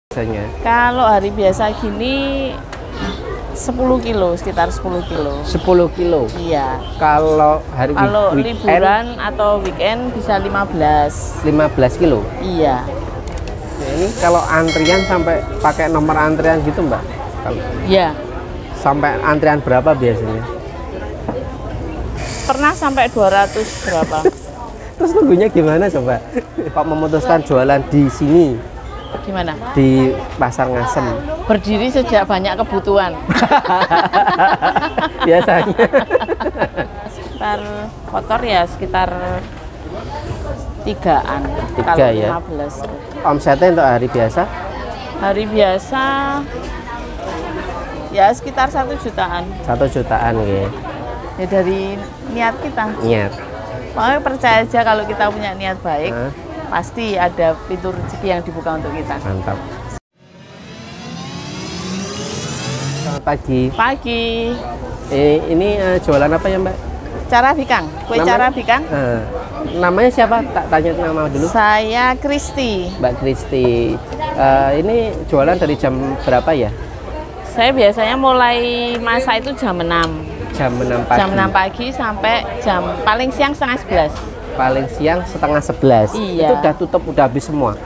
biasanya? Kalau hari biasa gini 10 kilo, sekitar 10 kilo. 10 kilo? Iya. Kalau liburan atau weekend bisa 15. 15 kilo? Iya. Nah, ini kalau antrian sampai pakai nomor antrian gitu Mbak? Iya. Sampai antrian berapa biasanya? Pernah sampai 200 berapa. Terus tunggunya gimana coba? Kok memutuskan jualan di sini? Gimana? Di Pasar Ngasem. Berdiri sejak banyak kebutuhan. Biasanya. Sekitar kotor ya sekitar 3-an. Tiga ya? 15. Omsetnya untuk hari biasa? Hari biasa ya sekitar 1 jutaan. 1 jutaan ya. Ya dari niat kita. Niat. Makanya percaya aja kalau kita punya niat baik, pasti ada pintu rezeki yang dibuka untuk kita. Mantap. Selamat pagi. Pagi. Ini jualan apa ya Mbak? Carabikang. Kue carabikang. Namanya siapa? Tak tanya nama dulu. Saya Kristi. Mbak Kristi. Ini jualan dari jam berapa ya? Saya biasanya mulai masak itu jam 6. Jam 6 pagi. Jam 6 pagi sampai jam paling siang setengah 11. Paling siang setengah 11. Iya. Itu udah tutup, udah habis semua.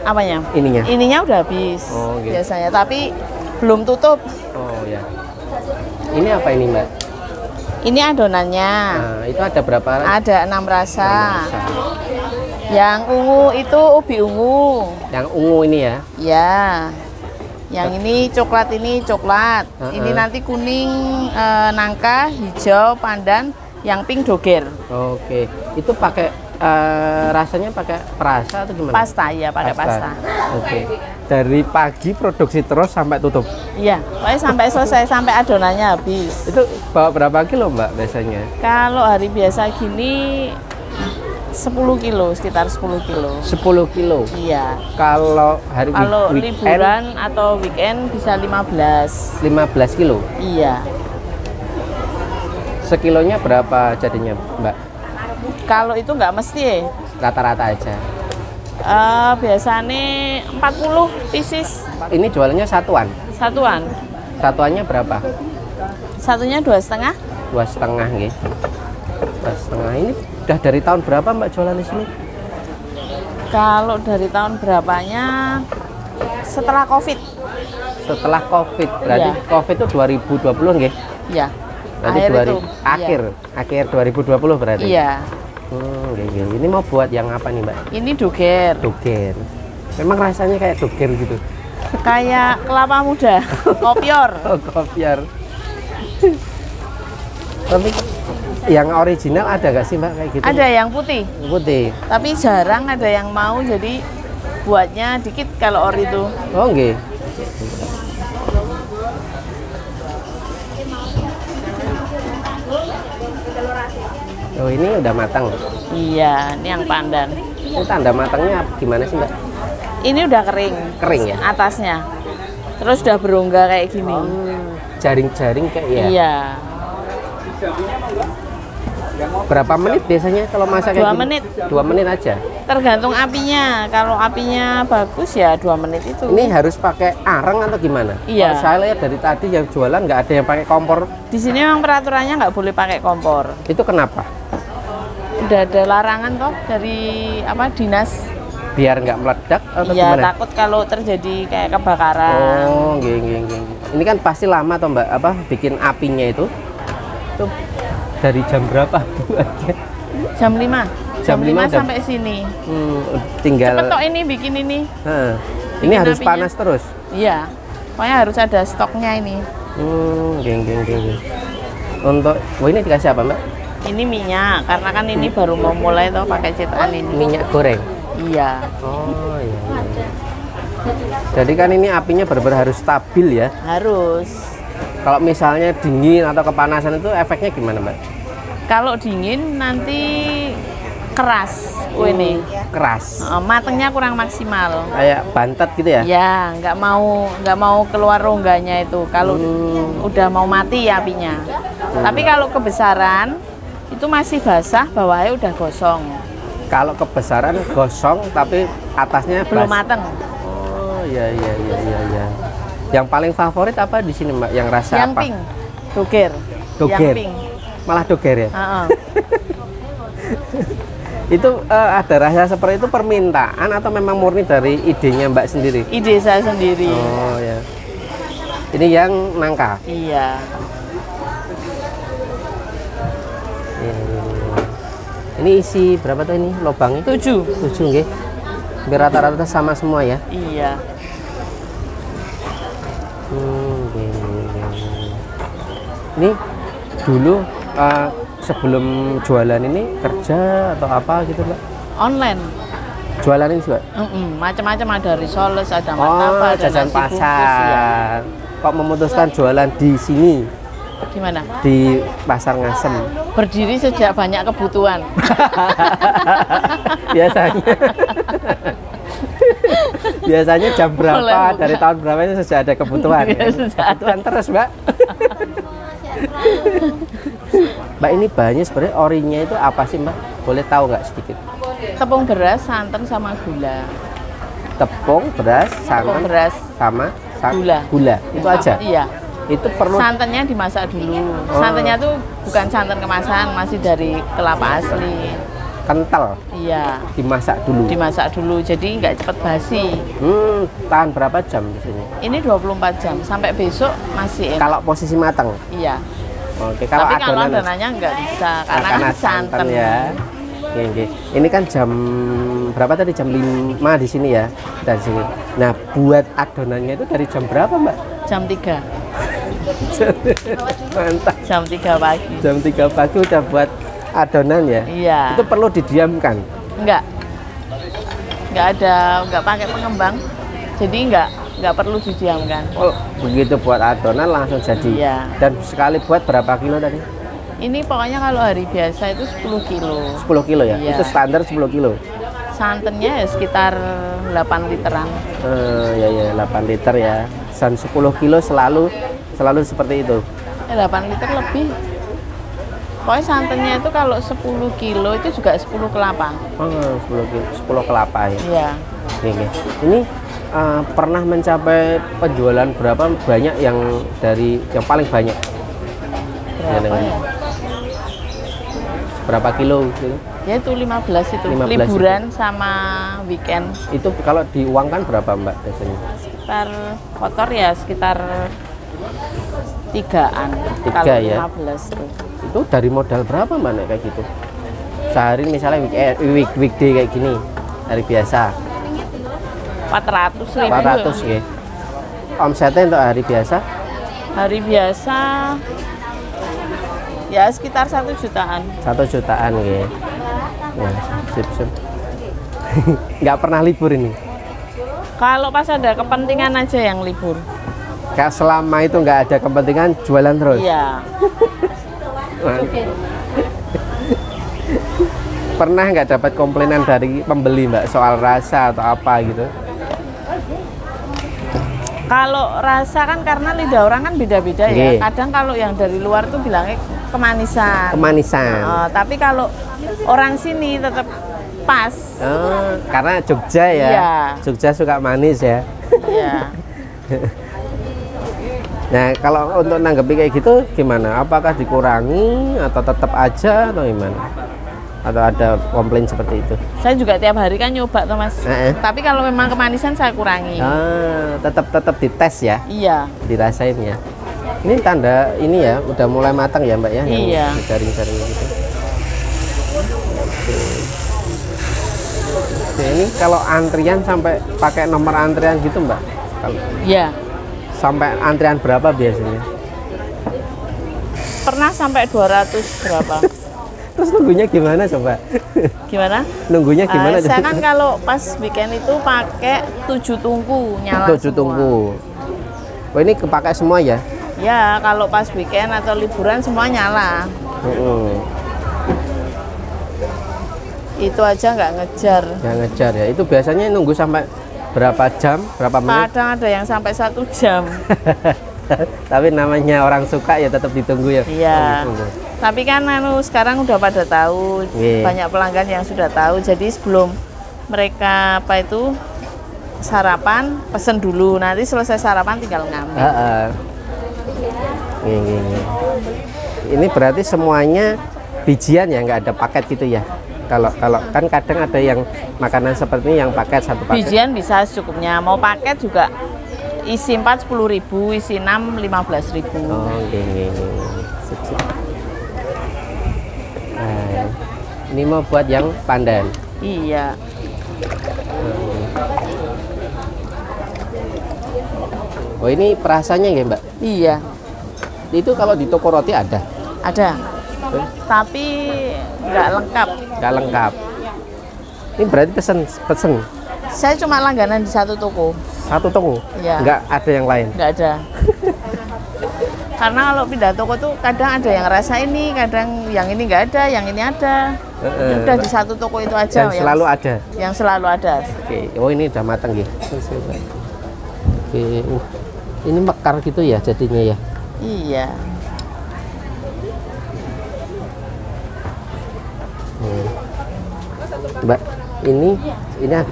Apanya? Ininya. Ininya udah habis. Oh, gitu. Biasanya, tapi belum tutup. Oh ya. Ini apa ini Mbak? Ini adonannya. Nah, itu ada berapa? Ada 6 rasa. 6 rasa. Yang ungu itu ubi ungu. Yang ungu ini ya? Ya. Yang ini coklat. Ini nanti kuning, nangka, hijau, pandan, yang pink doger. Oke. Itu pakai rasanya pakai perasa atau gimana? Pasta ya, pakai pasta. Oke. Dari pagi produksi terus sampai tutup. Iya, pokoknya sampai selesai, sampai adonannya habis. Itu bawa berapa kilo Mbak biasanya? Kalau hari biasa gini 10 kilo, sekitar 10 kilo. 10 kilo? Iya. Kalau liburan atau weekend bisa 15. 15 kilo? Iya. Sekilonya berapa jadinya Mbak? Kalau itu nggak mesti. Rata-rata aja? Biasanya 40 pieces. Ini jualannya satuan? Satuan. Satuannya berapa? Satunya 2,5. 2,5 nggih. 2,5. Ini udah dari tahun berapa Mbak jualan di sini? Kalau dari tahun berapanya setelah Covid. Setelah Covid. Berarti Iya. Covid itu 2020 nggih? Iya. Berarti akhir 2020 berarti? Iya. Gini. Ini mau buat yang apa nih Mbak? Ini doger. Doger. Memang rasanya kayak doger gitu? Kayak kelapa muda, kopior. Oh, kopior. Tapi yang original ada gak sih Mbak kayak gitu? Ada yang putih. Putih. Tapi jarang ada yang mau, jadi buatnya dikit kalau ori itu. Oh nggih. Oh ini udah matang. Iya, ini yang pandan. Ini tanda matangnya gimana sih Mbak? Ini udah kering. Kering ya? Atasnya. Terus udah berongga kayak gini. Jaring-jaring kayak ya? Iya. Berapa menit biasanya kalau masak kayak 2 menit. 2 menit aja? Tergantung apinya. Kalau apinya bagus ya 2 menit itu. Ini harus pakai arang atau gimana? Iya. Kalau saya lihat dari tadi yang jualan nggak ada yang pakai kompor. Di sini memang peraturannya nggak boleh pakai kompor. Itu kenapa? Udah ada larangan toh dari dinas. Biar nggak meledak atau Iya, gimana? takut kalau terjadi kayak kebakaran. Oh, gini. Ini kan pasti lama toh Mbak, bikin apinya itu? Itu dari jam berapa? Jam 5. Jam 5 jam. sampai sini. Tinggal. Cepet toh ini bikin ini. Ini harus apinya. panas terus? Iya. Pokoknya harus ada stoknya ini. Gini. Untuk, ini dikasih apa Mbak? Ini minyak, karena kan ini baru mau mulai toh pakai cetakan ini. Minyak goreng? Iya. Oh iya. Jadi kan ini apinya benar-benar harus stabil ya? Harus. Kalau misalnya dingin atau kepanasan itu efeknya gimana Mbak? Kalau dingin nanti keras ini. Keras? Matengnya kurang maksimal. Kayak bantet gitu ya? Ya, nggak mau keluar rongganya itu. Kalau udah mau mati ya apinya. Tapi kalau kebesaran itu masih basah, bawahnya udah gosong. Kalau kebesaran gosong tapi atasnya belum mateng. Oh iya iya iya iya iya. Yang paling favorit apa di sini Mbak? Yang rasa Yang apa? pink, doger. Doger. Yang pink. Malah doger ya? Heeh. Itu ada rasa seperti itu permintaan atau memang murni dari idenya Mbak sendiri? Ide saya sendiri. Oh ya. Ini yang nangka. Iya. Ini isi berapa tuh ini lobangnya? 7. 7 nggih. Biar rata-rata sama semua ya. Iya. Nggih. Ini dulu sebelum jualan ini kerja atau apa gitu Mbak? Online. Jualan ini juga? Macam-macam, ada risoles, ada Oh, martabak, ada jajan nasi bungkus, ya. pasar. Kok memutuskan jualan di sini? Gimana? Di Pasar Ngasem. Berdiri sejak banyak kebutuhan. Biasanya. Biasanya jam berapa, Mulai buka. dari tahun berapa itu sudah ada kebutuhan. Iya, Ya? sudah ada. Kebutuhan terus, Mbak. Mbak, ini bahannya sebenarnya orinya itu apa sih, Mbak? Boleh tahu nggak sedikit? Tepung beras, santan sama gula. Tepung, beras, Tepung santan, beras, sama gula. gula. Itu aja. Iya. Itu perlu Santannya dimasak dulu. Santannya tuh bukan santan kemasan, masih dari kelapa asli. kental, Iya. dimasak dulu. Dimasak dulu, jadi nggak cepet basi. Tahan berapa jam di sini? Ini 24 jam, sampai besok masih enak. Kalau posisi matang. Iya. Oke, kalau Tapi kalau adonan adonannya nggak bisa, karena karena kan santan. ya. Oke, oke. Ini kan jam berapa tadi? Jam 5 di sini ya, dari sini. Nah, buat adonannya itu dari jam berapa, Mbak? Jam 3. Mantap. Jam 3 pagi. Jam 3 pagi udah buat adonan ya? Iya. Itu perlu didiamkan. Enggak. Enggak pakai pengembang. Jadi enggak perlu didiamkan. Oh, begitu buat adonan langsung jadi. Iya. Dan sekali buat berapa kilo tadi? Ini pokoknya kalau hari biasa itu 10 kilo. 10 kilo ya? Iya. Itu standar 10 kilo? Santannya ya sekitar 8 literan. Ya, 8 liter ya. Dan 10 kilo selalu seperti itu. 8 liter lebih. Pokoknya santannya itu kalau 10 kilo itu juga 10 kelapa. Oh, 10 kelapa ya. Iya. Oke. Ini pernah mencapai penjualan berapa banyak yang paling banyak? Berapa ya? Berapa kilo gitu? Ya itu 15 itu. 15 Liburan sama weekend. Itu kalau diuangkan berapa Mbak biasanya? Sekitar kotor ya sekitar 3-an. Tiga Kalau ya? 15 tuh. Itu dari modal berapa Mbak Nek, kayak gitu? Sehari misalnya weekday kayak gini, hari biasa 400.000. 400 ya. Omsetnya untuk hari biasa Hari biasa ya sekitar 1 jutaan. 1 jutaan ya. Ya, sip. Nggak pernah libur ini. Kalau pas ada kepentingan aja yang libur. Kayak selama itu nggak ada kepentingan jualan terus. Iya. Pernah nggak dapat komplainan dari pembeli Mbak soal rasa atau apa gitu? Kalau rasa kan karena lidah orang kan beda-beda ya. Iya. Kadang kalau yang dari luar tuh bilangnya kemanisan. Kemanisan. Tapi kalau orang sini tetap pas. Oh, karena Jogja ya. Iya. Jogja suka manis ya. Iya. Nah, kalau untuk nanggepi kayak gitu gimana? Apakah dikurangi atau tetap aja atau gimana? Atau ada komplain seperti itu? Saya juga tiap hari kan nyoba tuh Mas. Tapi kalau memang kemanisan saya kurangi. Tetap dites ya, Iya. dirasain ya. Ini tanda ini ya, udah mulai matang ya Mbak ya? Iya. Garing-garing gitu. Oke, ini kalau antrian sampai pakai nomor antrian gitu Mbak? Kalau Iya. sampai antrian berapa biasanya? Pernah sampai 200 berapa? Terus nunggunya gimana coba? Gimana? Nunggunya gimana? Saya kan kalau pas weekend itu pakai 7 tungku nyala 7 semua. tungku. Oh, ini kepakai semua ya? Ya, kalau pas weekend atau liburan semua nyala. Itu aja nggak ngejar. Nggak ngejar ya. Itu biasanya nunggu sampai berapa jam, berapa menit? Kadang ada yang sampai 1 jam. Tapi namanya orang suka ya tetap ditunggu ya. Iya. Ditunggu. Tapi kan sekarang udah pada tahu, Iya. banyak pelanggan yang sudah tahu. Jadi sebelum mereka sarapan, pesen dulu. Nanti selesai sarapan tinggal ngambil. Ini berarti semuanya bijian ya, nggak ada paket gitu ya? Kalau kan kadang ada yang makanan seperti ini yang paket satu paket. Bijian bisa secukupnya. Mau paket juga isi 4 10.000, isi 6 15.000. Oh, Nah, ini mau buat yang pandan. Iya. Oh, ini perasannya ya, Mbak? Iya. Itu kalau di toko roti ada? Ada. Tapi nggak lengkap. Nggak lengkap. Ini berarti pesen. Saya cuma langganan di satu toko. Satu toko? Iya. Nggak ada yang lain? Nggak ada. Karena kalau pindah toko tuh kadang ada yang rasa ini, kadang yang ini nggak ada, yang ini ada. Udah di satu toko itu aja. Dan selalu ada? Yang selalu ada. Oke. Oh, ini udah matang ya? Oke. Ini mekar gitu ya jadinya ya? Iya. Mbak, ini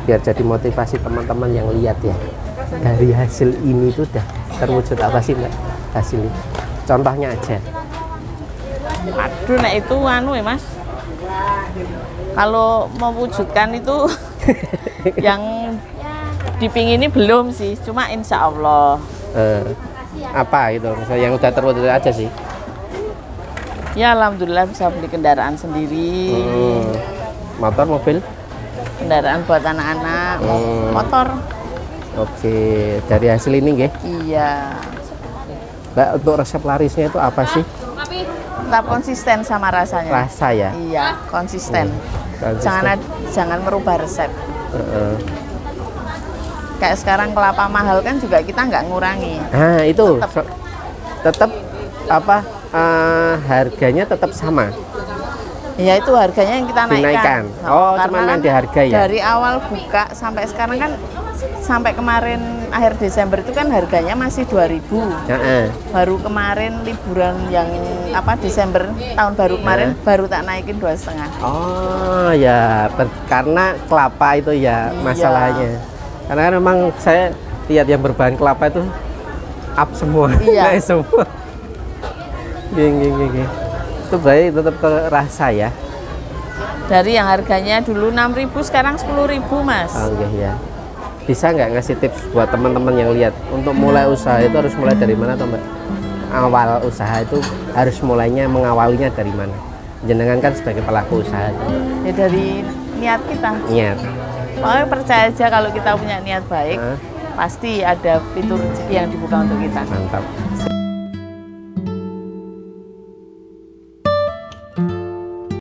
biar jadi motivasi teman-teman yang lihat ya. Dari hasil ini tuh udah terwujud apa sih, Mbak? Hasilnya. Contohnya aja. Aduh, nah itu anu ya, Mas. Kalau mewujudkan itu yang dipingini belum sih, cuma insya Allah. Apa gitu, misalnya yang udah terwujud aja sih. Ya alhamdulillah bisa beli kendaraan sendiri. Motor, mobil? Kendaraan buat anak-anak, motor. Oke, dari hasil ini nggih? Iya. Mbak, untuk resep larisnya itu apa sih? Tetap konsisten sama rasanya. Rasa ya? Iya, konsisten. Konsisten. Jangan merubah resep. Kayak sekarang kelapa mahal kan juga kita nggak ngurangi. Nah itu tetap apa harganya tetap sama. Ya itu harganya yang kita naikkan. Oh, cuma main di harga ya? Dari awal buka sampai sekarang kan, sampai kemarin akhir Desember itu kan harganya masih 2.000. Baru kemarin liburan yang Desember tahun baru kemarin baru tak naikin 2,5. Oh ya, karena kelapa itu ya masalahnya. Karena kan memang saya lihat yang berbahan kelapa itu up semua, naik semua. Gini. Itu baik tetap terasa ya. Dari yang harganya dulu 6.000 sekarang 10.000, Mas. Oh iya ya. Bisa nggak ngasih tips buat teman-teman yang lihat untuk mulai usaha itu harus mulai dari mana, Mbak? Awal usaha itu harus mulainya mengawalinya dari mana? Jenengan kan sebagai pelaku usaha. Ya dari niat kita. Niat. Pokoknya percaya aja kalau kita punya niat baik, pasti ada pintu rezeki yang dibuka untuk kita. Mantap.